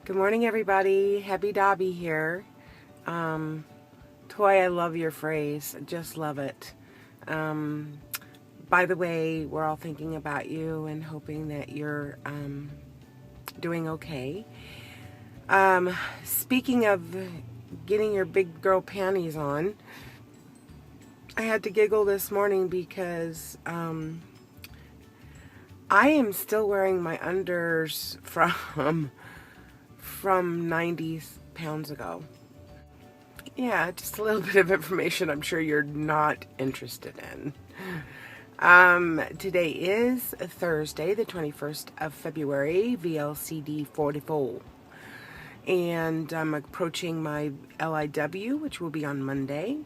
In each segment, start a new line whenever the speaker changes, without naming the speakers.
Good morning, everybody. Happy Dobby here. Toy, I love your phrase. I just love it. By the way, we're all thinking about you and hoping that you're doing okay. Speaking of getting your big girl panties on, I had to giggle this morning because I am still wearing my unders from 90 pounds ago. Yeah, just a little bit of information I'm sure you're not interested in. Today is Thursday, the 21st of February, Vlcd 44. And I'm approaching my LIW, which will be on Monday.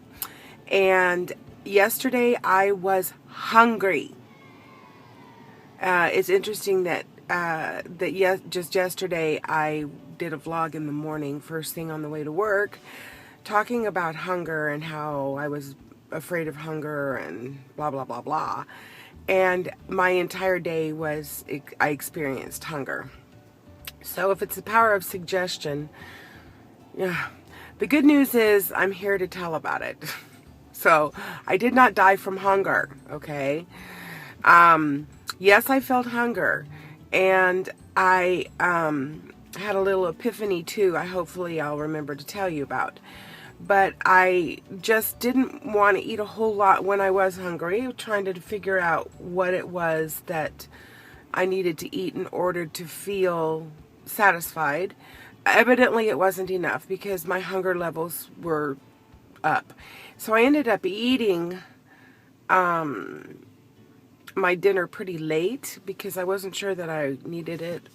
And yesterday I was hungry. It's interesting that just yesterday I did a vlog in the morning, first thing on the way to work, talking about hunger and how I was afraid of hunger and blah, blah, blah, blah. And my entire day was, I experienced hunger. So if it's the power of suggestion, yeah. The good news is I'm here to tell about it. So I did not die from hunger, okay? Yes, I felt hunger, and I had a little epiphany too. Hopefully I'll remember to tell you about. But I just didn't want to eat a whole lot when I was hungry, trying to figure out what it was that I needed to eat in order to feel satisfied. Evidently it wasn't enough because my hunger levels were up. So I ended up eating my dinner pretty late because I wasn't sure that I needed it.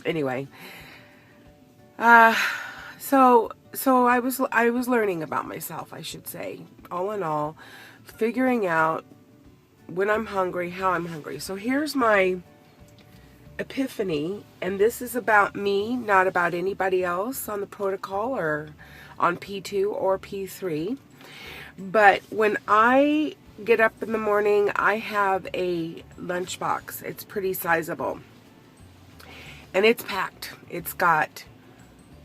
Anyway, so I was learning about myself, I should say. All in all, figuring out when I'm hungry, how I'm hungry. So here's my epiphany, and this is about me, not about anybody else on the protocol or on P2 or P3. But when I get up in the morning, I have a lunchbox. It's pretty sizable. And it's packed. It's got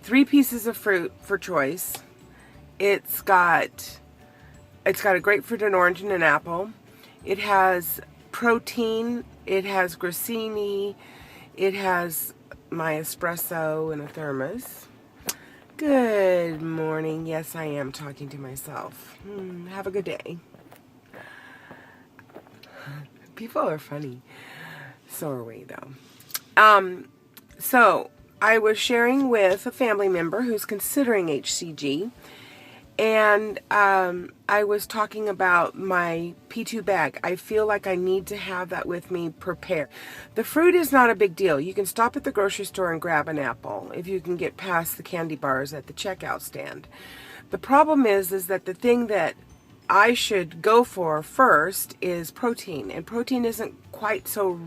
3 pieces of fruit for choice. It's got a grapefruit, an orange, and an apple. It has protein. It has grissini. It has my espresso in a thermos. Good morning. Yes, I am talking to myself. Have a good day. People are funny. So are we, though. So I was sharing with a family member who's considering HCG, and I was talking about my P2 bag. I feel like I need to have that with me prepared. The fruit is not a big deal. You can stop at the grocery store and grab an apple if you can get past the candy bars at the checkout stand. The problem is that the thing that I should go for first is protein, and protein isn't quite so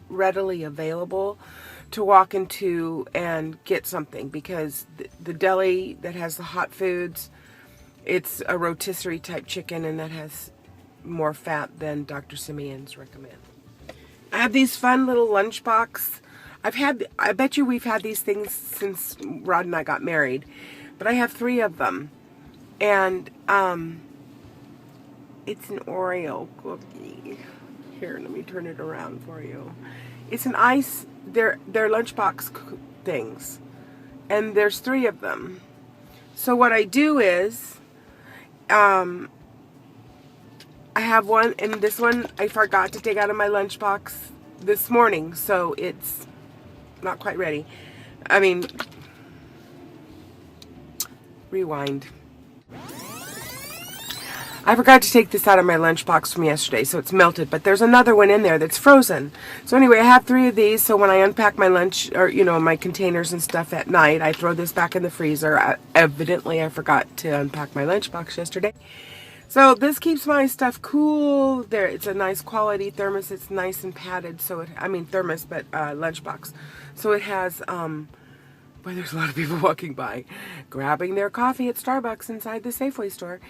readily available to walk into and get something because the deli that has the hot foods, it's a rotisserie type chicken, and that has more fat than Dr. Simeon's recommend. I have these fun little lunchbox. I bet you we've had these things since Rod and I got married, but I have 3 of them, and it's an Oreo cookie. Here, let me turn it around for you. It's an ice, they're lunchbox things, and there's 3 of them. So what I do is, I have one, and this one I forgot to take out of my lunchbox this morning, so it's not quite ready. I mean, rewind. I forgot to take this out of my lunchbox from yesterday, so it's melted, but there's another one in there that's frozen. So anyway, I have 3 of these, so when I unpack my lunch, or, my containers and stuff at night, I throw this back in the freezer. Evidently, I forgot to unpack my lunchbox yesterday. So this keeps my stuff cool. It's a nice quality thermos. It's nice and padded, thermos, but lunchbox. So it has, boy, there's a lot of people walking by, grabbing their coffee at Starbucks inside the Safeway store.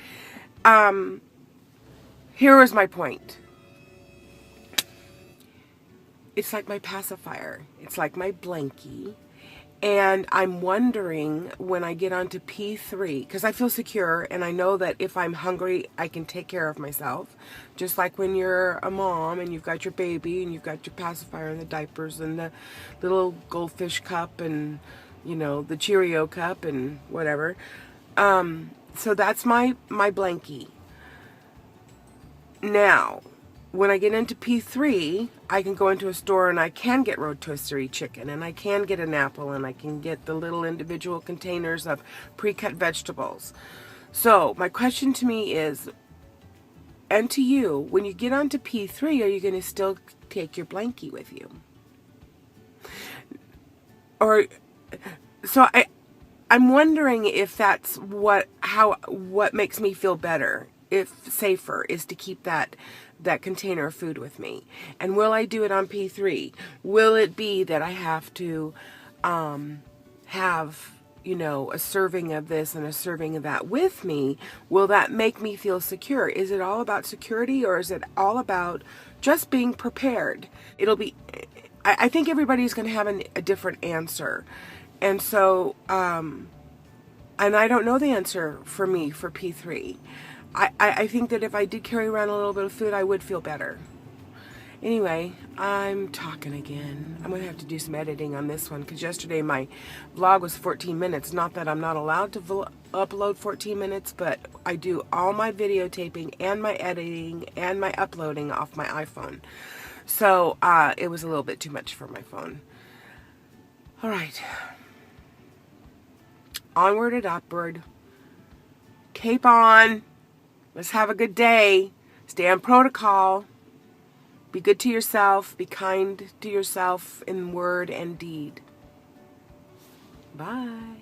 Here was my point. It's like my pacifier. It's like my blankie. And I'm wondering when I get onto P3, because I feel secure and I know that if I'm hungry, I can take care of myself. Just like when you're a mom and you've got your baby and you've got your pacifier and the diapers and the little goldfish cup and, you know, the Cheerio cup and whatever. So that's my blankie. Now, when I get into P3, I can go into a store and I can get rotisserie chicken and I can get an apple and I can get the little individual containers of pre-cut vegetables. So my question to me is, and to you, when you get onto P3, are you going to still take your blankie with you? Or, so I'm wondering if that's what makes me feel better, if safer, is to keep that container of food with me. And will I do it on P3? Will it be that I have to have, you know, a serving of this and a serving of that with me? Will that make me feel secure? Is it all about security, or is it all about just being prepared? It'll be, I think everybody's going to have a different answer. And so, and I don't know the answer for me for P3. I think that if I did carry around a little bit of food, I would feel better. Anyway, I'm talking again. I'm going to have to do some editing on this one, because yesterday my vlog was 14 minutes. Not that I'm not allowed to upload 14 minutes, but I do all my videotaping and my editing and my uploading off my iPhone. So it was a little bit too much for my phone. All right. Onward and upward. Cape on. Let's have a good day. Stay on protocol. Be good to yourself. Be kind to yourself in word and deed. Bye.